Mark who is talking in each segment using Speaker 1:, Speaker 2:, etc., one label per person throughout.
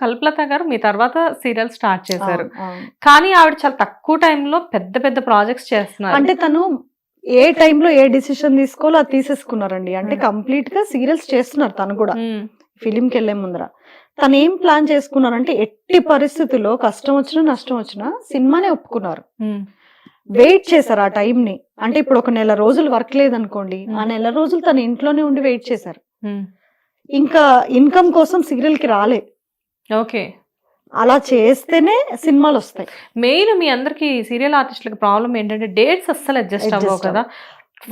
Speaker 1: కల్పలత గారు మీ తర్వాత serial start చేశారు. కానీ ఆవిడ చాలా తక్కువ టైంలో పెద్ద పెద్ద ప్రాజెక్ట్స్ చేస్తున్నారు.
Speaker 2: అంటే తను ఏ టైంలో ఏ డిసిషన్ తీసుకోవాలో అది తీసేసుకున్నారండి. అంటే కంప్లీట్ గా సీరియల్స్ చేస్తున్నారు తను కూడా. ఫిలింకి వెళ్లే ముందర తను ఏం ప్లాన్ చేసుకున్నారంటే ఎట్టి పరిస్థితుల్లో కష్టం వచ్చినా నష్టం వచ్చినా సినిమానే ఒప్పుకున్నారు. వెయిట్ చేశారు ఆ టైం ని. అంటే ఇప్పుడు ఒక నెల రోజులు వర్క్ లేదనుకోండి, ఆ నెల రోజులు తన ఇంట్లోనే ఉండి వెయిట్ చేశారు. ఇంకా ఇన్కమ్ కోసం సీరియల్ కి రాలే.
Speaker 1: ఓకే,
Speaker 2: అలా చేస్తేనే సినిమాలు వస్తాయి.
Speaker 1: మెయిన్ మీ అందరికి సీరియల్ ఆర్టిస్టులకు ప్రాబ్లం ఏంటంటే డేట్స్ అస్సలు అడ్జస్ట్ అవ్వవు కదా.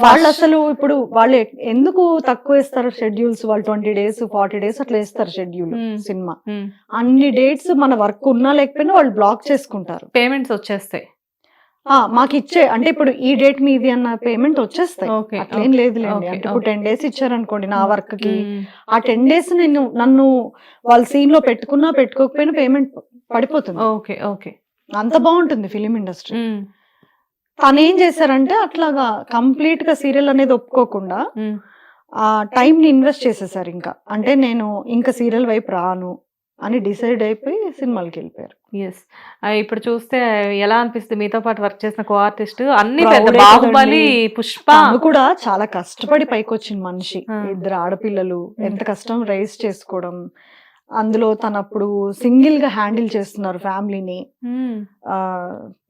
Speaker 2: వాళ్ళు అసలు ఇప్పుడు వాళ్ళు ఎందుకు తక్కువ వేస్తారు షెడ్యూల్స్? వాళ్ళు 20 days 40 days అట్లా వేస్తారు షెడ్యూల్ సినిమా. అన్ని డేట్స్ మన వర్క్ ఉన్నా లేకపోయినా వాళ్ళు బ్లాక్ చేసుకుంటారు.
Speaker 1: పేమెంట్స్ వచ్చేస్తాయి
Speaker 2: మాకు ఇచ్చే, అంటే ఇప్పుడు ఈ డేట్ మీది అన్న పేమెంట్ వచ్చేస్తాయి. అట్లేం లేదులేండి. అంటే ఇప్పుడు 10 days ఇచ్చారనుకోండి నా వర్క్ కి, ఆ 10 days నన్ను వాళ్ళ సీన్ లో పెట్టుకున్నా పెట్టుకోకపోయినా పేమెంట్ పడిపోతుంది.
Speaker 1: ఓకే ఓకే,
Speaker 2: అంత బాగుంటుంది ఫిలిం ఇండస్ట్రీ. తను ఏం చేశారంటే అట్లాగా కంప్లీట్ గా సీరియల్ అనేది ఒప్పుకోకుండా ఆ టైం ని ఇన్వెస్ట్ చేసేసారు. ఇంకా అంటే నేను ఇంకా సీరియల్ వైపు రాను అని డిసైడ్ అయిపోయి సినిమాలకి వెళ్ళిపోయారు.
Speaker 1: ఎస్, ఇప్పుడు చూస్తే ఎలా అనిపిస్తుంది మీతో పాటు వర్క్ చేసిన కో ఆర్టిస్ట్? అన్ని పెద్ద బాహుబలి, పుష్ప
Speaker 2: కూడా చాలా కష్టపడి పైకి వచ్చిన మనిషి. 2 ఆడపిల్లలు, ఎంత కష్టం రైజ్ చేసుకోవడం. అందులో తనప్పుడు సింగిల్ గా హ్యాండిల్ చేస్తున్నారు ఫ్యామిలీని.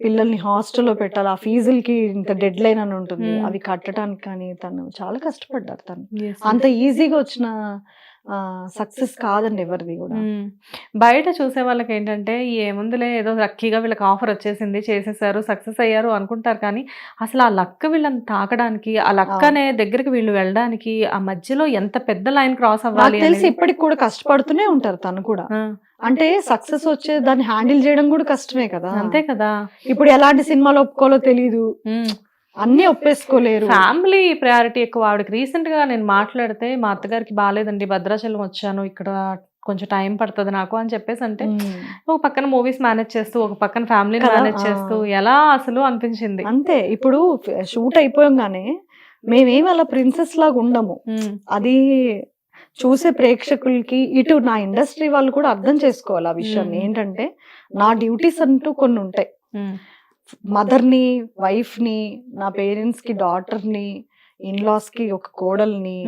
Speaker 2: పిల్లల్ని హాస్టల్లో పెట్టాలి, ఆ ఫీజులకి ఇంత డెడ్ లైన్ అని ఉంటుంది, అవి కట్టడానికి కానీ తను చాలా కష్టపడ్డారు. తను అంత ఈజీగా వచ్చిన సక్సెస్ కాదండి ఎవరిది కూడా.
Speaker 1: బయట చూసే వాళ్ళకి ఏంటంటే ఏముందులే ఏదో లక్కీగా వీళ్ళకి ఆఫర్ వచ్చేసింది, చేసేసారు, సక్సెస్ అయ్యారు అనుకుంటారు. కానీ అసలు ఆ లక్ వీళ్ళని తాకడానికి, ఆ లక్ అనే దగ్గరికి వీళ్ళు వెళ్ళడానికి ఆ మధ్యలో ఎంత పెద్ద లైన్ క్రాస్ అవ్వాలి
Speaker 2: తెలిసి ఇప్పటికి కూడా కష్టపడుతూనే ఉంటారు తను కూడా. అంటే సక్సెస్ వచ్చే దాన్ని హ్యాండిల్ చేయడం కూడా కష్టమే కదా.
Speaker 1: అంతే కదా.
Speaker 2: ఇప్పుడు ఎలాంటి సినిమాలు ఒప్పుకోలో తెలియదు, అన్ని ఒప్పేసుకోలేరు.
Speaker 1: ఫ్యామిలీ ప్రయారిటీ ఎక్కువ ఆవిడకి. రీసెంట్ గా నేను మాట్లాడితే మా అత్తగారికి బాగాలేదండి, భద్రాచలం వచ్చాను, ఇక్కడ కొంచెం టైం పడుతుంది నాకు అని చెప్పేసి అంటే, ఒక పక్కన మూవీస్ మేనేజ్ చేస్తూ ఒక పక్కన ఫ్యామిలీని మేనేజ్ చేస్తూ ఎలా అసలు అనిపించింది.
Speaker 2: అంతే, ఇప్పుడు షూట్ అయిపోయంగానే మేమేమి అలా ప్రిన్సెస్ లాగా ఉండము. అది చూసే ప్రేక్షకులకి, ఇటు నా ఇండస్ట్రీ వాళ్ళు కూడా అర్థం చేసుకోవాలి ఆ విషయాన్ని. ఏంటంటే నా డ్యూటీస్ అంటూ కొన్ని ఉంటాయి. మదర్ని, వైఫ్ ని, నా పేరెంట్స్ కి డాటర్ని, ఇన్లాస్ కి ఒక కోడల్ని,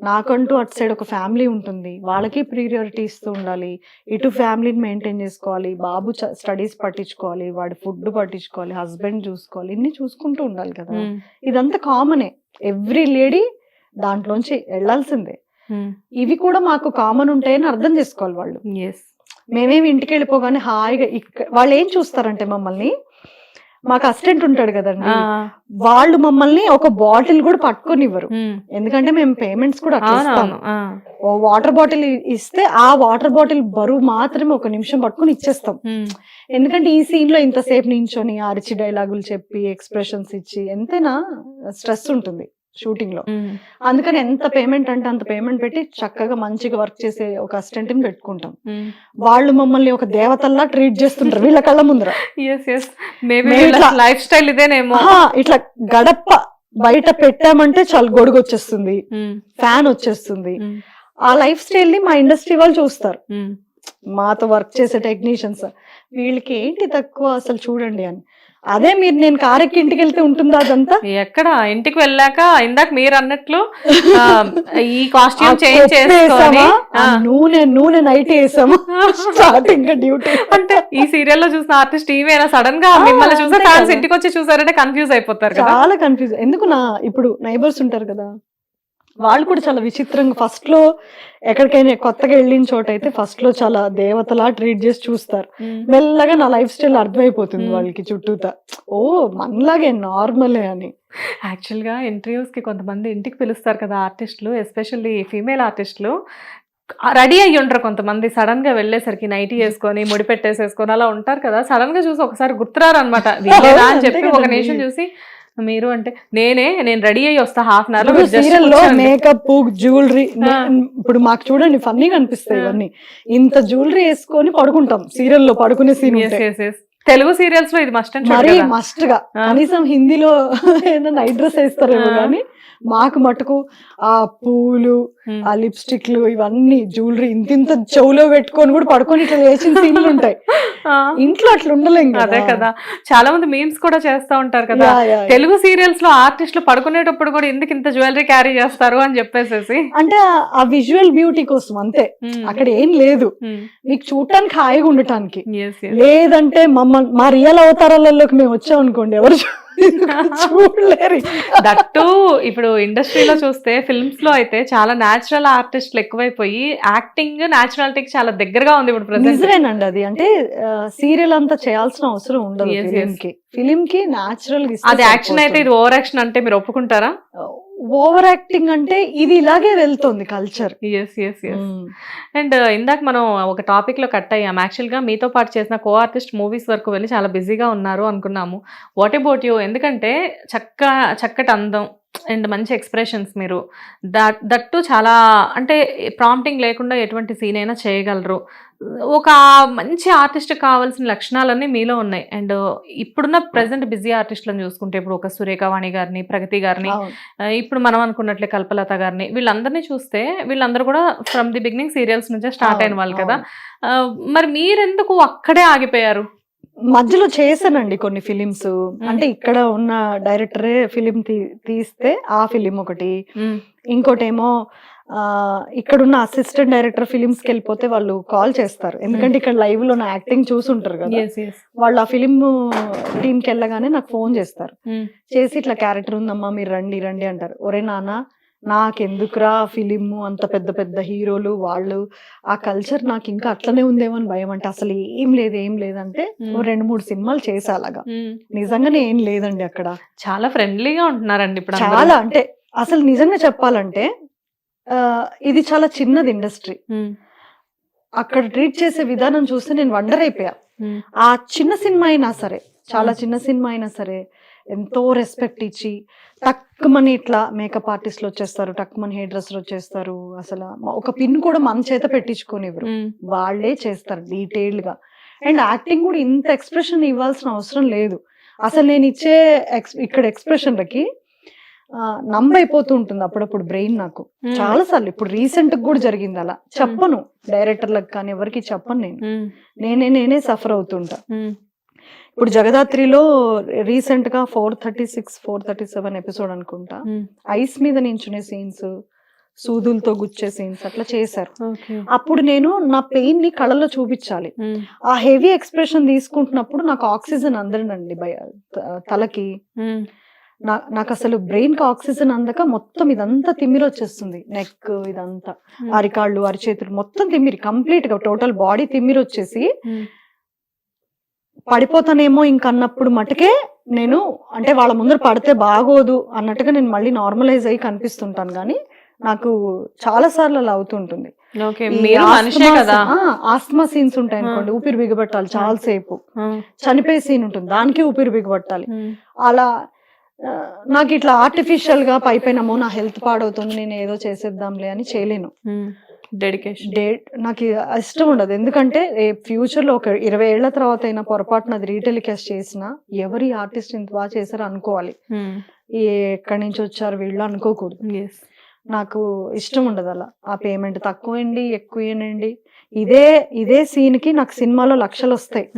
Speaker 2: నాకంటూ అటు సైడ్ ఒక ఫ్యామిలీ ఉంటుంది, వాళ్ళకి ప్రియారిటీ ఇస్తూ ఉండాలి. ఇటు ఫ్యామిలీని మెయింటైన్ చేసుకోవాలి, బాబు స్టడీస్ పట్టించుకోవాలి, వాడి ఫుడ్ పట్టించుకోవాలి, హస్బెండ్ చూసుకోవాలి, ఇన్ని చూసుకుంటూ ఉండాలి కదా. ఇదంతా కామనే, ఎవ్రీ లేడీ దాంట్లోంచి వెళ్లాల్సిందే. ఇవి కూడా మాకు కామన్ ఉంటాయని అర్థం చేసుకోవాలి వాళ్ళు. మేమేమి ఇంటికి వెళ్ళిపోగానే హాయిగా వాళ్ళు ఏం చూస్తారంటే మమ్మల్ని, మాకు అసిస్టెంట్ ఉంటాడు కదండి, వాళ్ళు మమ్మల్ని ఒక బాటిల్ కూడా పట్టుకొనివ్వరు. ఎందుకంటే మేము పేమెంట్స్ కూడా వాటర్ బాటిల్ ఇస్తే ఆ వాటర్ బాటిల్ బరువు మాత్రమే 1 నిమిషం పట్టుకుని ఇచ్చేస్తాం. ఎందుకంటే ఈ సీన్ లో ఇంతసేపు నించొని అరిచి డైలాగులు చెప్పి ఎక్స్ప్రెషన్స్ ఇచ్చి ఎంతైనా స్ట్రెస్ ఉంటుంది షూటింగ్ లో. అందుకని ఎంత పేమెంట్ అంటే అంత పేమెంట్ పెట్టి చక్కగా మంచిగా వర్క్ చేసే ఒక అసిస్టెంట్ ని పెట్టుకుంటాం. వాళ్ళు మమ్మల్ని ఒక దేవతల్లా ట్రీట్ చేస్తుంటారు వీళ్ళ కళ్ళ ముందర.
Speaker 1: లైఫ్ స్టైల్ ఇదేనేమో.
Speaker 2: ఇట్లా గడప బయట పెట్టామంటే చాలా గొడుగు వచ్చేస్తుంది, ఫ్యాన్ వచ్చేస్తుంది. ఆ లైఫ్ స్టైల్ ని మా ఇండస్ట్రీ వాళ్ళు చూస్తారు. మాతో వర్క్ చేసే టెక్నీషియన్స్ వీళ్ళకి ఏంటి తక్కువ అసలు చూడండి అని. అదే మీరు నేను కారెక్కి ఇంటికి వెళ్తే ఉంటుందా అదంతా?
Speaker 1: ఎక్కడ ఇంటికి వెళ్ళాక ఇందాక మీరు అన్నట్లు ఈ కాస్ట్యూమ్ చేంజ్ చేసుకొని
Speaker 2: నూనె నైట్ వేసాము స్టార్టింగ్ డ్యూటీ.
Speaker 1: అంటే ఈ సీరియల్ లో చూసిన ఆర్టిస్ట్ ఈవేనా సడన్ గా మిమ్మల్ని చూసే ఫ్యాన్స్ ఇంటికి వచ్చి చూసారంటే కన్ఫ్యూజ్ అయిపోతారు కదా.
Speaker 2: చాలా కన్ఫ్యూజ్. ఎందుకు ఇప్పుడు నైబర్స్ ఉంటారు కదా, వాళ్ళు కూడా చాలా విచిత్రంగా ఫస్ట్ లో ఎక్కడికైనా కొత్తగా వెళ్ళిన చోట అయితే ఫస్ట్ లో చాలా దేవతలా ట్రీట్ చేసి చూస్తారు. మెల్లగా నా లైఫ్ స్టైల్ అర్థమైపోతుంది వాళ్ళకి చుట్టూతా, ఓ మనలాగే నార్మలే అని.
Speaker 1: యాక్చువల్ గా ఇంటర్వ్యూస్ కి కొంతమంది ఇంటికి పిలుస్తారు కదా ఆర్టిస్టులు, ఎస్పెషల్లీ ఫీమేల్ ఆర్టిస్టులు, రెడీ అయ్యి ఉంటారు కొంతమంది. సడన్ గా వెళ్ళేసరికి నైటీ వేసుకొని ముడి పెట్టేసేసుకొని అలా ఉంటారు కదా. సడన్ గా చూసి ఒకసారి గుర్తురారు అనమాట అని చెప్పి ఒక నిమిషం చూసి మీరు అంటే నేను రెడీ అయ్యి వస్తా హాఫ్ అన్ అవర్.
Speaker 2: సీరియల్లో మేకప్, జ్యువెలరీ, ఇప్పుడు మాకు చూడండి ఫన్నీగా అనిపిస్తాయి ఇవన్నీ. ఇంత జ్యువెలరీ వేసుకొని పడుకుంటాం సీరియల్లో, పడుకునే సీన్.
Speaker 1: తెలుగు సీరియల్స్ లో ఇది మస్ట్ అండ్
Speaker 2: మరీ మస్ట్ గా కనీసం హిందీలో ఏదైనా నైట్ డ్రెస్ వేస్తారేమో కానీ మాకు మటుకు ఆ పూలు ఆ లిప్స్టిక్లు ఇవన్నీ జ్యువెలరీ ఇంత చెవులో పెట్టుకొని కూడా పడుకొని ఇట్లా లేచిన సీన్లు ఉంటాయి. ఇంట్లో అట్లా ఉండలేం
Speaker 1: అదే కదా, చాలా మంది మీమ్స్ కూడా చేస్తా ఉంటారు కదా, తెలుగు సీరియల్స్ లో ఆర్టిస్టులు పడుకునేటప్పుడు కూడా ఎందుకు ఇంత జ్యువెలరీ క్యారీ చేస్తారు అని చెప్పేసి.
Speaker 2: అంటే ఆ విజువల్ బ్యూటీ కోసం అంతే, అక్కడ ఏం లేదు, మీకు చూడటానికి హాయిగా ఉండటానికి. లేదంటే మా రియల్ అవతారాలలోకి మేము వచ్చాం అనుకోండి ఎవరు చూడలేరు.
Speaker 1: దట్టు ఇప్పుడు ఇండస్ట్రీలో చూస్తే ఫిల్మ్స్ లో అయితే చాలా న్యాచురల్ ఆర్టిస్టులు ఎక్కువైపోయి యాక్టింగ్ న్యాచురాలిటీకి చాలా దగ్గరగా ఉంది ఇప్పుడు ప్రెసెంట్.
Speaker 2: నిజమేనండి అది. అంటే సీరియల్ అంతా చేయాల్సిన అవసరం ఉండదు ఫిలిం కి న్యాచురల్.
Speaker 1: అది యాక్షన్ అయితే ఇది ఓవర్ యాక్షన్ అంటే మీరు ఒప్పుకుంటారా?
Speaker 2: ఓవర్ యాక్టింగ్ అంటే ఇది ఇలాగే వెళ్తుంది కల్చర్.
Speaker 1: అండ్ ఇందాక మనం ఒక టాపిక్ లో కట్ అయ్యాం. యాక్చువల్ గా మీతో పాటు చేసిన కో ఆర్టిస్ట్ మూవీస్ వరకు వెళ్ళి చాలా బిజీగా ఉన్నారు అనుకున్నాము. What about you? ఎందుకంటే చక్కటి అందం అండ్ మంచి ఎక్స్ప్రెషన్స్, మీరు దట్టు చాలా అంటే ప్రాంప్టింగ్ లేకుండా ఎటువంటి సీన్ అయినా చేయగలరు. ఒక మంచి ఆర్టిస్ట్ కావాల్సిన లక్షణాలన్నీ మీలో ఉన్నాయి. అండ్ ఇప్పుడున్న ప్రెసెంట్ బిజీ ఆర్టిస్టులను చూసుకుంటే ఇప్పుడు ఒక సురేఖవాణి గారిని, ప్రగతి గారిని, ఇప్పుడు మనం అనుకున్నట్లే కల్పలత గారిని, వీళ్ళందరినీ చూస్తే వీళ్ళందరూ కూడా ఫ్రమ్ ది బిగినింగ్ సీరియల్స్ నుంచే స్టార్ట్ అయిన వాళ్ళు కదా. మరి మీరెందుకు అక్కడే ఆగిపోయారు?
Speaker 2: మధ్యలో చేశానండి కొన్ని ఫిలిమ్స్. అంటే ఇక్కడ ఉన్న డైరెక్టరే ఫిలిం తీస్తే ఆ ఫిలిం ఒకటి, ఇంకోటేమో ఇక్కడున్న అసిస్టెంట్ డైరెక్టర్ ఫిలిమ్స్ కి వెళ్ళిపోతే వాళ్ళు కాల్ చేస్తారు, ఎందుకంటే ఇక్కడ లైవ్ లో నా యాక్టింగ్ చూసుంటారు కదా. వాళ్ళు ఆ ఫిలిం టీమ్ కి వెళ్ళగానే నాకు ఫోన్ చేస్తారు, చేసి ఇట్లా క్యారెక్టర్ ఉందమ్మా మీరు రండి రండి అంటారు. ఒరే నాన్న నాకెందుకురా ఫిలిం, అంత పెద్ద పెద్ద హీరోలు వాళ్ళు, ఆ కల్చర్ నాకు ఇంకా అట్లనే ఉందేమో అని భయం. అంటే అసలు ఏం లేదంటే 2-3 సినిమాలు చేసా అలాగా. నిజంగానే ఏం లేదండి అక్కడ.
Speaker 1: చాలా ఫ్రెండ్లీగా ఉంటున్నారండి ఇప్పుడు
Speaker 2: చాలా. అంటే అసలు నిజంగా చెప్పాలంటే ఇది చాలా చిన్నది ఇండస్ట్రీ. అక్కడ ట్రీట్ చేసే విధానం చూస్తే నేను వండర్ అయిపోయా. ఆ చిన్న సినిమా అయినా సరే, చాలా చిన్న సినిమా అయినా సరే ఎంతో రెస్పెక్ట్ ఇచ్చి టక్కుమని ఇట్లా మేకప్ ఆర్టిస్టులు వచ్చేస్తారు, టక్కుమని హెయిర్ డ్రెస్సర్ వచ్చేస్తారు. అసలు ఒక పిన్ కూడా మన చేత పెట్టించుకొని ఎవరు వాళ్ళే చేస్తారు డీటెయిల్డ్ గా. అండ్ యాక్టింగ్ కూడా ఇంత ఎక్స్ప్రెషన్ ఇవ్వాల్సిన అవసరం లేదు. అసలు నేను ఇచ్చే ఇక్కడ ఎక్స్ప్రెషన్లకి నంబైపోతూ ఉంటుంది అప్పుడప్పుడు బ్రెయిన్ నాకు చాలా సార్లు. ఇప్పుడు రీసెంట్ కూడా జరిగింది అలా. చెప్పను డైరెక్టర్లకు కానీ ఎవరికి చెప్పను, నేనే సఫర్ అవుతుంటా. ఇప్పుడు జగదాత్రిలో రీసెంట్ గా 436, 437 ఎపిసోడ్ అనుకుంటా, ఐస్ మీద నించునే సీన్స్, సూదులతో గుచ్చే సీన్స్ అట్లా చేశారు. అప్పుడు నేను నా పెయిన్ ని కళ్ళలో చూపించాలి. ఆ హెవీ ఎక్స్ప్రెషన్ తీసుకుంటున్నప్పుడు నాకు ఆక్సిజన్ అందనండి తలకి. నాకు అసలు బ్రెయిన్ కి ఆక్సిజన్ అందక మొత్తం ఇదంతా తిమ్మిరి వచ్చేస్తుంది. నెక్ ఇదంతా, అరికాళ్ళు అరిచేతులు మొత్తం తిమ్మిరి, కంప్లీట్ గా టోటల్ బాడీ తిమ్మిరి వచ్చేసి పడిపోతానేమో ఇంకన్నప్పుడు మటుకే నేను, అంటే వాళ్ళ ముందర పడితే బాగోదు అన్నట్టుగా నేను మళ్ళీ నార్మలైజ్ అయ్యి కనిపిస్తుంటాను. కానీ నాకు చాలా సార్లు అలా అవుతుంటుంది. ఆస్మా సీన్స్ ఉంటాయి అనుకోండి, ఊపిరి బిగబట్టాలి చాలా సేపు, చనిపోయే సీన్ ఉంటుంది దానికి ఊపిరి బిగబట్టాలి. అలా నాకు ఇట్లా ఆర్టిఫిషియల్ గా పైపోయినామో నా హెల్త్ పాడవుతుంది నేను ఏదో చేసేద్దాంలే అని చేయలేను.
Speaker 1: డెడికేషన్
Speaker 2: నాకు ఇష్టం ఉండదు. ఎందుకంటే ఫ్యూచర్ లో ఒక 20 ఏళ్ల తర్వాత అయినా పొరపాటున అది రీటెలికాస్ట్ చేసినా ఎవరి ఆర్టిస్ట్ ఇంత బాగా చేశారో అనుకోవాలి, ఎక్కడి నుంచి వచ్చారు వీళ్ళు అనుకోకూడదు. నాకు ఇష్టం ఉండదు అలా. ఆ పేమెంట్ తక్కువండి ఎక్కువేనండి, ఇదే సీన్ కి నాకు సినిమాలో లక్షలు వస్తాయి,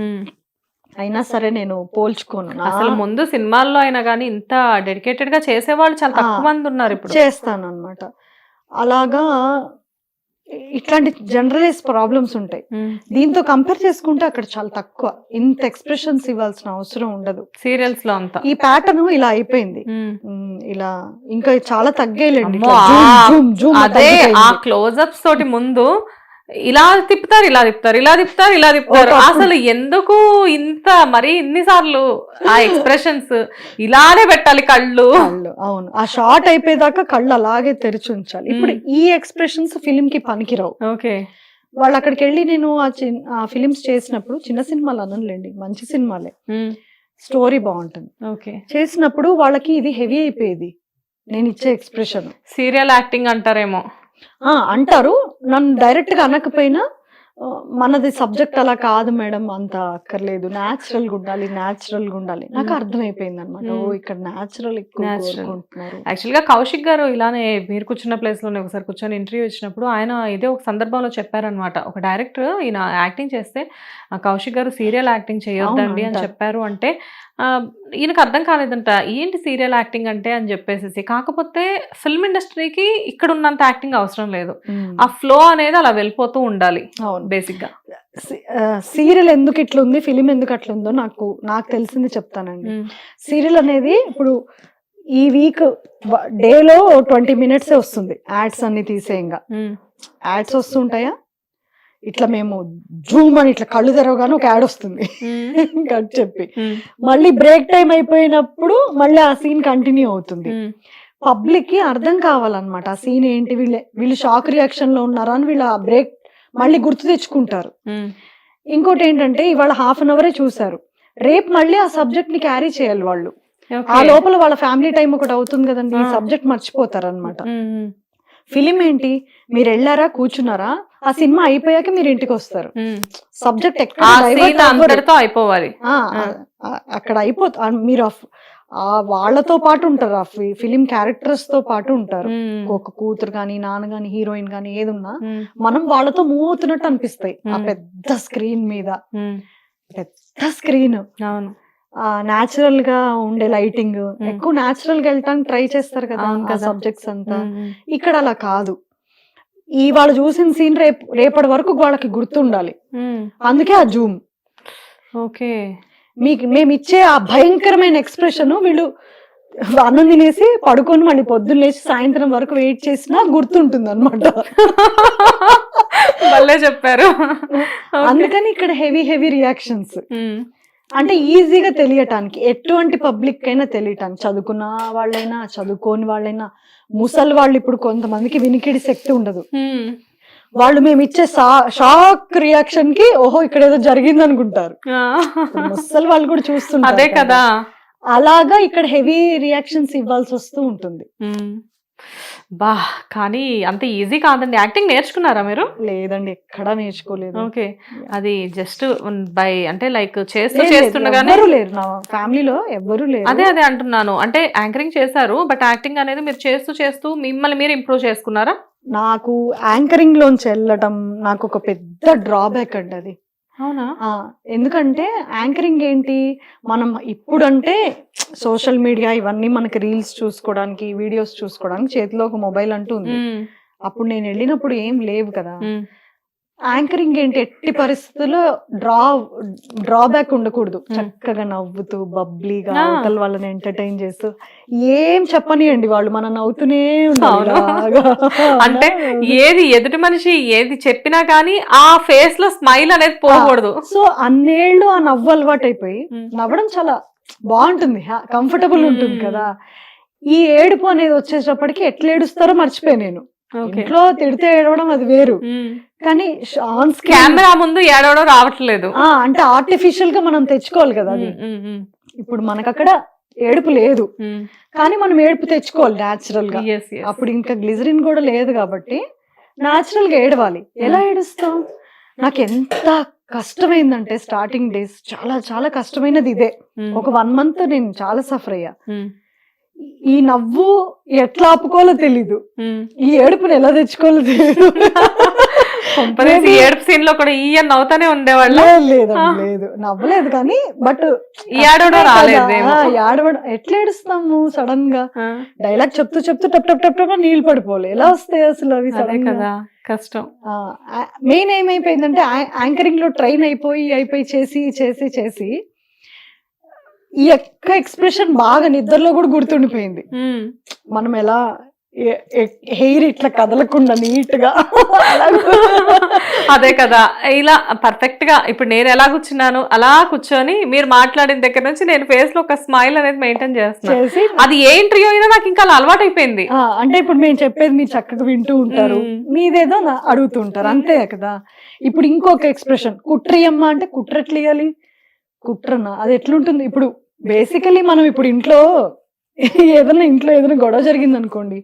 Speaker 2: అయినా సరే నేను పోల్చుకోను.
Speaker 1: అసలు ముందు సినిమాల్లో అయినా కానీ ఇంత డెడికేటెడ్ గా చేసేవాళ్ళు చాలా తక్కువ మంది ఉన్నారు. ఇప్పుడు
Speaker 2: చేస్తాను అనమాట. అలాగా ఇట్లాంటి జనరలైజ్ ప్రాబ్లమ్స్ ఉంటాయి. దీంతో కంపేర్ చేసుకుంటే అక్కడ చాలా తక్కువ, ఇంత ఎక్స్ప్రెషన్స్ ఇవ్వాల్సిన అవసరం ఉండదు
Speaker 1: సీరియల్స్ లో అంతా.
Speaker 2: ఈ ప్యాటర్న్ ఇలా అయిపోయింది, ఇలా ఇంకా చాలా తగ్గేలేండి.
Speaker 1: అదే ఆ క్లోజ్అప్స్ తోటి ముందు ఇలా తిప్పుతారు ఇలా తిప్పుతారు ఇలా తిప్పుతారు ఇలా తిప్పుతారు, అసలు ఎందుకు ఇంత మరి ఇన్నిసార్లు ఆ ఎక్స్ప్రెషన్స్ ఇలానే పెట్టాలి కళ్ళు.
Speaker 2: అవును, ఆ షార్ట్ అయిపోయేదాకా కళ్ళు అలాగే తెరిచి ఉంచాలి. ఇప్పుడు ఈ ఎక్స్ప్రెషన్స్ ఫిలిం కి పనికిరావు.
Speaker 1: ఓకే,
Speaker 2: వాళ్ళు అక్కడికి వెళ్ళి నేను ఆ ఫిలిమ్స్ చేసినప్పుడు, చిన్న సినిమాలు అనలేండి మంచి సినిమాలే, స్టోరీ బాగుంటుంది,
Speaker 1: ఓకే
Speaker 2: చేసినప్పుడు వాళ్ళకి ఇది హెవీ అయిపోయేది నేను ఇచ్చే ఎక్స్ప్రెషన్.
Speaker 1: సీరియల్ యాక్టింగ్ అంటారేమో
Speaker 2: అంటారు, నన్ను డైరెక్ట్ గా అనకపోయినా మనది సబ్జెక్ట్ అలా కాదు మేడం, అంత అక్కర్లేదు, న్యాచురల్ గా ఉండాలి. నాకు అర్థమైపోయింది అనమాట. ఓ ఇక్కడ న్యాచురల్ ఎక్కువ కోరుకుంటున్నారు.
Speaker 1: యాక్చువల్గా కౌశిక్ గారు ఇలానే మీరు కూర్చున్న ప్లేస్ లోనే ఒకసారి కూర్చొని ఇంటర్వ్యూ ఇచ్చినప్పుడు ఆయన ఇదే ఒక సందర్భంలో చెప్పారనమాట. ఒక డైరెక్టర్ ఈయన యాక్టింగ్ చేస్తే కౌశిక్ గారు సీరియల్ యాక్టింగ్ చేయొద్దండి అని చెప్పారు. అంటే ఈయనకు అర్థం కాలేదంట, ఏంటి సీరియల్ యాక్టింగ్ అంటే అని చెప్పేసి. కాకపోతే ఫిల్మ్ ఇండస్ట్రీకి ఇక్కడ ఉన్నంత యాక్టింగ్ అవసరం లేదు, ఆ ఫ్లో అనేది అలా వెళ్ళిపోతూ ఉండాలి బేసిక్ గా.
Speaker 2: సీరియల్ ఎందుకు ఇట్లుంది, ఫిలిం ఎందుకు అట్లుందో నాకు తెలిసింది చెప్తానండి. సీరియల్ అనేది ఇప్పుడు ఈ వీక్ డేలో 20 minutes వస్తుంది, యాడ్స్ అన్ని తీసేయంగా యాడ్స్ వస్తుంటాయా, ఇట్లా మేము జూమ్ అని ఇట్లా కళ్ళు తెరవగానే ఒక యాడ్ వస్తుంది కట్ చెప్పి, మళ్ళీ బ్రేక్ టైం అయిపోయినప్పుడు మళ్ళీ ఆ సీన్ కంటిన్యూ అవుతుంది. పబ్లిక్ కి అర్థం కావాలన్నమాట ఆ సీన్ ఏంటి, వీళ్ళు షాక్ రియాక్షన్ లో ఉన్నారా అని వీళ్ళు ఆ బ్రేక్ మళ్ళీ గుర్తు తెచ్చుకుంటారు. ఇంకోటి ఏంటంటే ఇవాళ 1/2 hour చూసారు, రేపు మళ్ళీ ఆ సబ్జెక్ట్ ని క్యారీ చేయాలి వాళ్ళు. ఆ లోపల వాళ్ళ ఫ్యామిలీ టైం ఒకటి అవుతుంది కదండి, ఈ సబ్జెక్ట్ మర్చిపోతారు అనమాట. ఫిలిం ఏంటి, మీరు వెళ్ళారా కూర్చున్నారా, ఆ సినిమా అయిపోయాక మీరు ఇంటికి వస్తారు, సబ్జెక్ట్
Speaker 1: అయిపోవాలి,
Speaker 2: అక్కడ అయిపోతుంది. మీరు వాళ్ళతో పాటు ఉంటారు, ఆ ఫిలిం క్యారెక్టర్స్ తో పాటు ఉంటారు. ఒక కూతురు గాని నాన్న గాని హీరోయిన్ గాని ఏదున్నా మనం వాళ్ళతో మూవ్ అవుతున్నట్టు అనిపిస్తాయి. ఆ పెద్ద స్క్రీన్ మీద, పెద్ద స్క్రీన్, నాచురల్ గా ఉండే లైటింగ్, ఎక్కువ నాచురల్ గా వెళ్ళటానికి ట్రై చేస్తారు కదా సబ్జెక్ట్స్ అంతా. ఇక్కడ అలా కాదు, వాళ్ళు చూసిన సీన్ రేపటి వరకు వాళ్ళకి గుర్తుండాలి, అందుకే ఆ జూమ్.
Speaker 1: ఓకే,
Speaker 2: మేము ఇచ్చే ఆ భయంకరమైన ఎక్స్ప్రెషన్ వీళ్ళు అన్నం తినేసి పడుకొని మళ్ళీ పొద్దున్న లేచి సాయంత్రం వరకు వెయిట్ చేసినా గుర్తుంటుంది అనమాట.
Speaker 1: చెప్పారు.
Speaker 2: అందుకని ఇక్కడ హెవీ రియాక్షన్స్, అంటే ఈజీగా తెలియటానికి, ఎటువంటి పబ్లిక్ అయినా తెలియటానికి, చదువుకున్న వాళ్ళైనా చదువుకోని వాళ్ళైనా, ముసలి వాళ్ళు ఇప్పుడు కొంతమందికి వినికిడి శక్తి ఉండదు, వాళ్ళు మేము ఇచ్చే షాక్ రియాక్షన్ కి ఓహో ఇక్కడ ఏదో జరిగింది అనుకుంటారు, ముసలి వాళ్ళు కూడా చూస్తుంటారు కదా. అలాగా ఇక్కడ హెవీ రియాక్షన్స్ ఇవ్వాల్సి వస్తూ ఉంటుంది.
Speaker 1: బా, కానీ అంత ఈజీ కాదండి. యాక్టింగ్ నేర్చుకున్నారా మీరు?
Speaker 2: లేదండి, ఎక్కడా నేర్చుకోలేదు.
Speaker 1: ఓకే, అది జస్ట్ బై అంటే లైక్ చేస్తుండగానే
Speaker 2: లేరు నా ఫ్యామిలీలో, ఎవ్వరూ లేరు.
Speaker 1: అదే అంటున్నాను, అంటే యాంకరింగ్ చేశారు, బట్ యాక్టింగ్ అనేది మీరు చేస్తూ మిమ్మల్ని మీరు ఇంప్రూవ్ చేసుకున్నారా?
Speaker 2: నాకు యాంకరింగ్ లోంచి వెళ్ళటం నాకు ఒక పెద్ద డ్రాబ్యాక్ అండి అది.
Speaker 1: అవునా?
Speaker 2: ఎందుకంటే యాంకరింగ్ ఏంటి, మనం ఇప్పుడంటే సోషల్ మీడియా ఇవన్నీ మనకి రీల్స్ చూసుకోవడానికి, వీడియోస్ చూసుకోవడానికి చేతిలో ఒక మొబైల్ అంటూ ఉంది. అప్పుడు నేను వెళ్ళినప్పుడు ఏం లేవు కదా. యాంకరింగ్ ఏంటి, ఎట్టి పరిస్థితుల్లో డ్రాబ్యాక్ ఉండకూడదు, చక్కగా నవ్వుతూ బబ్లీగా అవతల వాళ్ళని ఎంటర్టైన్ చేస్తూ ఏం చెప్పనియండి వాళ్ళు మనం నవ్వుతూనే ఉండాలి.
Speaker 1: అంటే ఏది ఎదుటి మనిషి ఏది చెప్పినా కానీ ఆ ఫేస్ లో స్మైల్ అనేది పోకూడదు.
Speaker 2: సో అన్నేళ్ళు ఆ నవ్వు అలవాటు అయిపోయి నవ్వడం చాలా బాగుంటుంది, కంఫర్టబుల్ ఉంటుంది కదా. ఈ ఏడుపు అనేది వచ్చేటప్పటికి ఎట్లా ఏడుస్తారో మర్చిపోయి నేను. ఇంట్లో తిడితే ఏడవడం అది వేరు, కానీ ఆన్ స్క్రీన్
Speaker 1: కెమెరా ముందు ఏడవడం రావట్లేదు.
Speaker 2: అంటే ఆర్టిఫిషియల్ గా మనం తెచ్చుకోవాలి కదా అది. ఇప్పుడు మనకు అక్కడ ఏడుపు లేదు, కానీ మనం ఏడుపు తెచ్చుకోవాలి న్యాచురల్ గా. అప్పుడు ఇంకా గ్లిజరిన్ కూడా లేదు కాబట్టి న్యాచురల్ గా ఏడవాలి. ఎలా ఏడుస్తాం? నాకు ఎంత కష్టమైందంటే స్టార్టింగ్ డేస్ చాలా చాలా కష్టమైనది ఇదే. ఒక 1 month నేను చాలా సఫర్ అయ్యా. ఈ నవ్వు ఎట్లా ఆపుకోవాలో తెలీదు, ఈ ఏడుపుని ఎలా తెచ్చుకోవాలో తెలీదు.
Speaker 1: ఏడుపు సీన్ లో కూడా ఈయన నవ్వుతానే ఉండేవాళ్ళు.
Speaker 2: లేదు నవ్వలేదు, కానీ బట్ ఏడవడం ఎట్లా ఏడుస్తాము సడన్ గా. డైలాగ్ చెప్తూ టప్ టప్ టప్ టప్ నీళ్ళు పడిపోలే, ఎలా వస్తాయి అసలు అవి సడన్ గా,
Speaker 1: కష్టం.
Speaker 2: మెయిన్ ఏమైపోయిందంటే యాంకరింగ్ లో ట్రైన్ అయిపోయి చేసి ఈ యొక్క ఎక్స్ప్రెషన్ బాగా నిద్రలో కూడా గుర్తుండిపోయింది. మనం ఎలా హెయిర్ ఇట్లా కదలకుండా నీట్ గా
Speaker 1: అదే కదా, ఇలా పర్ఫెక్ట్ గా ఇప్పుడు నేను ఎలా కూర్చున్నాను అలా కూర్చొని మీరు మాట్లాడిన దగ్గర నుంచి నేను ఫేస్ లో ఒక స్మైల్ అనేది మెయింటైన్ చేస్తాను. అది ఏ ఇంటర్వ్యూ అయినా నాకు ఇంకా అలా అలవాటు అయిపోయింది.
Speaker 2: అంటే ఇప్పుడు మేము చెప్పేది మీరు చక్కగా వింటూ ఉంటారు, మీదేదో అడుగుతూ ఉంటారు, అంతే కదా. ఇప్పుడు ఇంకొక ఎక్స్ప్రెషన్, కుట్రియమ్మ అంటే కుట్రట్లేయాలి, కుట్రనా అది ఎట్లుంటుంది. ఇప్పుడు బేసికలీ మనం ఇప్పుడు ఇంట్లో ఏదైనా గొడవ జరిగింది అనుకోండి,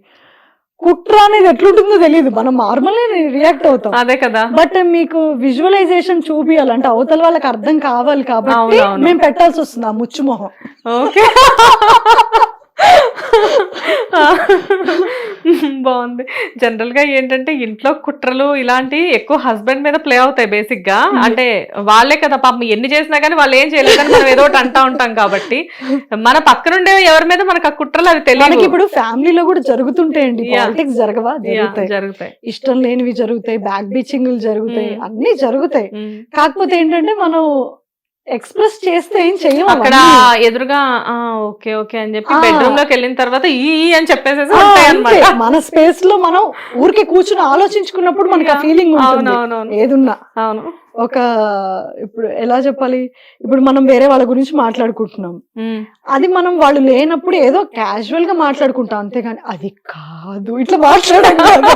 Speaker 2: కుట్ర అనేది ఎట్లుంటుందో తెలియదు, మనం నార్మల్ రియాక్ట్ అవుతాం.
Speaker 1: అదే కదా.
Speaker 2: బట్ మీకు విజువలైజేషన్ చూపియాలంటే అవతల వాళ్ళకి అర్థం కావాలి కాబట్టి మేము పెట్టాల్సి వస్తుంది ఆ ముచ్చు మొహం.
Speaker 1: ఓకే బాగుంది. జనరల్ గా ఏంటంటే ఇంట్లో కుట్రలు ఇలాంటివి ఎక్కువ హస్బెండ్ మీద ప్లే అవుతాయి బేసిక్ గా. అంటే వాళ్ళే కదా పాపం ఎన్ని చేసినా కానీ వాళ్ళు ఏం చేయలేదని మనం ఏదో ఒకటి అంటా ఉంటాం కాబట్టి మన పక్కనుండే ఎవరి మీద మనకు ఆ కుట్రలు అవి తెలియదు.
Speaker 2: ఇప్పుడు ఫ్యామిలీలో కూడా జరుగుతుంటాయండి, పాలిటిక్స్ జరగవా? జరుగుతాయి, ఇష్టం లేనివి జరుగుతాయి, బ్యాక్ బీచింగ్లు జరుగుతాయి, అన్ని జరుగుతాయి. కాకపోతే ఏంటంటే మనం ఎక్స్ప్రెస్ చేస్తే ఏం చెయ్యం
Speaker 1: అక్కడ ఎదురుగా ఓకే ఓకే అని చెప్పి బెడ్రూమ్ లోకి వెళ్ళిన తర్వాత ఈ అని చెప్పేసేసి
Speaker 2: మన స్పేస్ లో మనం ఊరికే కూర్చుని ఆలోచించుకున్నప్పుడు మనకి ఆ ఫీలింగ్ ఉంటుంది ఏదున్నా.
Speaker 1: అవును.
Speaker 2: ఒక ఇప్పుడు ఎలా చెప్పాలి, ఇప్పుడు మనం వేరే వాళ్ళ గురించి మాట్లాడుకుంటున్నాం, అది మనం వాళ్ళు లేనప్పుడు ఏదో క్యాజువల్ గా మాట్లాడుకుంటాం అంతేగాని అది కాదు ఇట్లా మాట్లాడాలి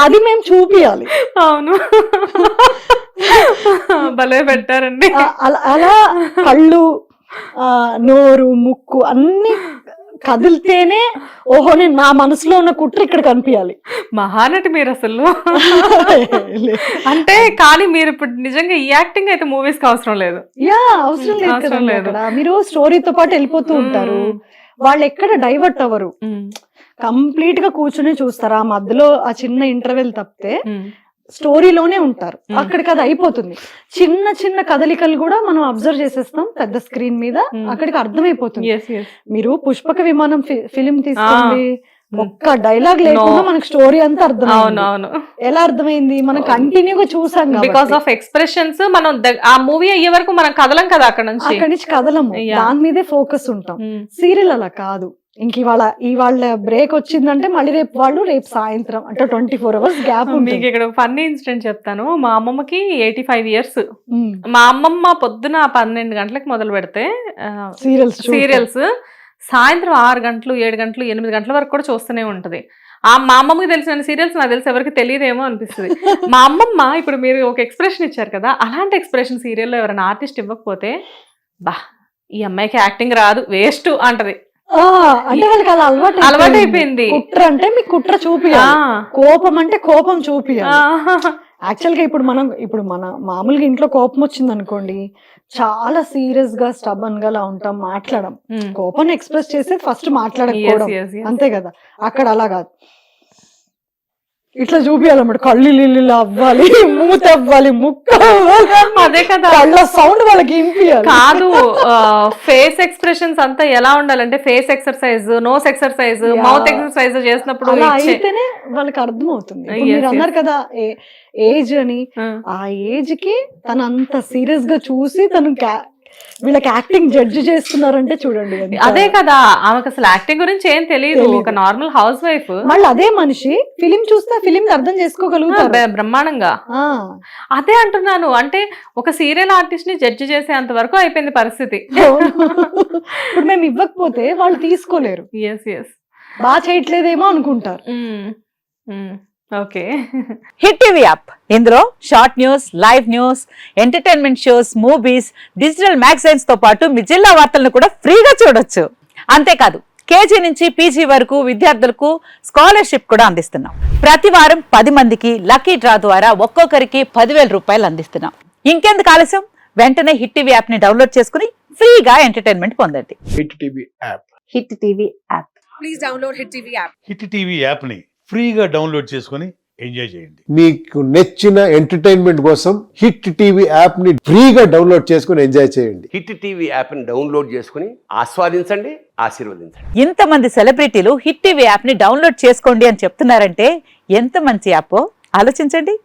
Speaker 2: అది మేము చూపియాలి.
Speaker 1: అవును భలే పెట్టారండి.
Speaker 2: అలా కళ్ళు, నోరు, ముక్కు అన్ని కదిలితేనే ఓహో నేను నా మనసులో ఉన్న కుట్ర ఇక్కడ కనిపించాలి.
Speaker 1: మహానటి మీరు అసలు. అంటే కానీ మీరు ఇప్పుడు నిజంగా ఈ యాక్టింగ్ అయితే మూవీస్ కి అవసరం లేదు.
Speaker 2: అవసరం లేదు. మీరు స్టోరీతో పాటు వెళ్ళిపోతూ ఉంటారు, వాళ్ళు ఎక్కడ డైవర్ట్ అవ్వరు, కంప్లీట్ గా కూర్చుని చూస్తారు. ఆ మధ్యలో ఆ చిన్న ఇంటర్వెల్ తప్పితే స్టోరీలోనే ఉంటారు, అక్కడికి అది అయిపోతుంది. చిన్న చిన్న కదలికలు కూడా మనం అబ్జర్వ్ చేసేస్తాం పెద్ద స్క్రీన్ మీద, అక్కడికి అర్థమైపోతుంది. మీరు పుష్పక విమానం ఫిలిం తీసుకోండి, ఒక్క డైలాగ్ లేకుండా మనకు స్టోరీ అంతా అర్థమైంది. ఎలా అర్థమైంది? మనం కంటిన్యూగా చూసాం
Speaker 1: బికాస్ ఆఫ్ ఎక్స్ప్రెషన్స్. మనం ఆ మూవీ అయ్యే వరకు మనం కదలం కదా, అక్కడి నుంచి కదలము, దాని మీదే ఫోకస్ ఉంటాం. సీరియల్ అలా కాదు. ఇంక ఇవాళ బ్రేక్ వచ్చిందంటే మళ్ళీ రేపు సాయంత్రం అంటే 24 hours గ్యాప్. మీకు ఇక్కడ ఫన్నీ ఇన్సిడెంట్ చెప్తాను. మా అమ్మమ్మకి 85 years. మా అమ్మమ్మ పొద్దున 12 గంటలకు మొదలు పెడితే సీరియల్స్ సాయంత్రం 6 గంటలు 7 గంటలు 8 గంటల వరకు కూడా చూస్తూనే ఉంటది. మా అమ్మమ్మకి తెలిసిన సీరియల్స్ నాకు తెలిసి ఎవరికి తెలియదేమో అనిపిస్తుంది. మా అమ్మమ్మ ఇప్పుడు మీరు ఒక ఎక్స్ప్రెషన్ ఇచ్చారు కదా, అలాంటి ఎక్స్ప్రెషన్ సీరియల్లో ఎవరైనా ఆర్టిస్ట్ ఇవ్వకపోతే బా ఈ అమ్మాయికి యాక్టింగ్ రాదు వేస్ట్ అంటది.
Speaker 2: అంటే వాళ్ళకి అలా అలవాటు అయిపోయింది. కుట్ర అంటే మీకు కుట్ర చూపియాలి, కోపం అంటే కోపం చూపియాలి. యాక్చువల్ గా ఇప్పుడు మన మామూలుగా ఇంట్లో కోపం వచ్చింది అనుకోండి, చాలా సీరియస్ గా స్టబన్ గా అలా ఉంటాం, మాట్లాడడం. కోపం ఎక్స్ప్రెస్ చేసేది ఫస్ట్ మాట్లాడకపోవడం, అంతే కదా. అక్కడ అలా కాదు, ఇట్లా చూపియాలన్నమాట. కళ్ళు లిల్లు అవ్వాలి, మూత అవ్వాలి, ముక్క అవ్వాలి, అదే కదా. కళ్ళ సౌండ్ వాళ్ళకి వినిపియాలి. కాదు,
Speaker 1: ఫేస్ ఎక్స్ప్రెషన్స్ అంతా ఎలా ఉండాలంటే face exercise, nose exercise, mouth exercise చేసినప్పుడు అయితేనే వాళ్ళకి అర్థం అవుతుంది. మీరు అన్నారు కదా ఏజ్ అని, ఆ ఏజ్ కి తను అంత సీరియస్ గా చూసి తను వీళ్ళకి యాక్టింగ్ జడ్జి చేస్తున్నారంటే చూడండి. అదే కదా, ఆమెకు అసలు యాక్టింగ్ గురించి ఏం తెలియదు, ఒక నార్మల్ హౌస్ వైఫ్.
Speaker 2: మళ్ళీ అదే మనిషి ఫిలిం చూస్తే ఫిలిం అర్థం చేసుకోగలుగుతారు
Speaker 1: బ్రహ్మాండంగా. అదే అంటున్నాను, అంటే ఒక సీరియల్ ఆర్టిస్ట్ ని జడ్జి చేసేంత వరకు అయిపోయింది పరిస్థితి.
Speaker 2: ఇప్పుడు మేము ఇవ్వకపోతే వాళ్ళు తీసుకోలేరు, బాగా చేయట్లేదేమో అనుకుంటారు.
Speaker 1: ఓకే.
Speaker 3: హిట్ టీవీ యాప్, ఇందులో short news, live news, entertainment shows, movies, digital magazines తో పాటు మీ జిల్లా వార్తలను కూడా ఫ్రీగా చూడొచ్చు. అంతేకాదు కేజీ నుంచి పీజీ వరకు విద్యార్థులకు స్కాలర్షిప్ కూడా అందిస్తున్నాం. ప్రతి వారం 10 మందికి లక్కీ డ్రా ద్వారా ఒక్కొక్కరికి 10,000 రూపాయలు అందిస్తున్నాం. ఇంకెందుకు ఆలస్యం, వెంటనే హిట్ టీవీ యాప్ ని డౌన్లోడ్ చేసుకుని ఫ్రీగా ఎంటర్టైన్మెంట్ పొందండి.
Speaker 4: Hit TV app.
Speaker 3: Hit TV app.
Speaker 5: Please download hit TV app.
Speaker 4: Hit TV app ని ఫ్రీగా డౌన్లోడ్ చేసుకుని ఎంజాయ్ చేయండి.
Speaker 6: మీకు నచ్చిన ఎంటర్టైన్మెంట్ కోసం హిట్ టీవీ యాప్ ని ఫ్రీగా డౌన్లోడ్ చేసుకుని ఎంజాయ్ చేయండి.
Speaker 7: హిట్ టీవీ యాప్ ని డౌన్లోడ్ చేసుకుని ఆస్వాదించండి, ఆశీర్వదించండి.
Speaker 3: ఇంతమంది సెలబ్రిటీలు హిట్ టీవీ యాప్ ని డౌన్లోడ్ చేసుకోండి అని చెప్తున్నారంటే ఎంత మంచి యాప్ ఆలోచించండి.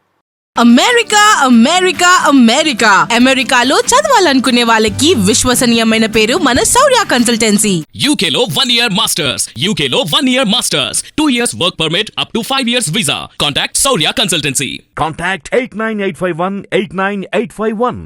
Speaker 5: అమెరికా అమెరికా అమెరికా అమెరికాలో చదవాలనుకునే వాళ్ళకి విశ్వసనీయమైన పేరు మన శౌర్య కన్సల్టెన్సీ.
Speaker 8: UK లో 1 year masters, UK లో 1 year masters, 2 years work permit up to 5 years visa. Contact Saurya Consultancy.
Speaker 9: Contact 89851 89851.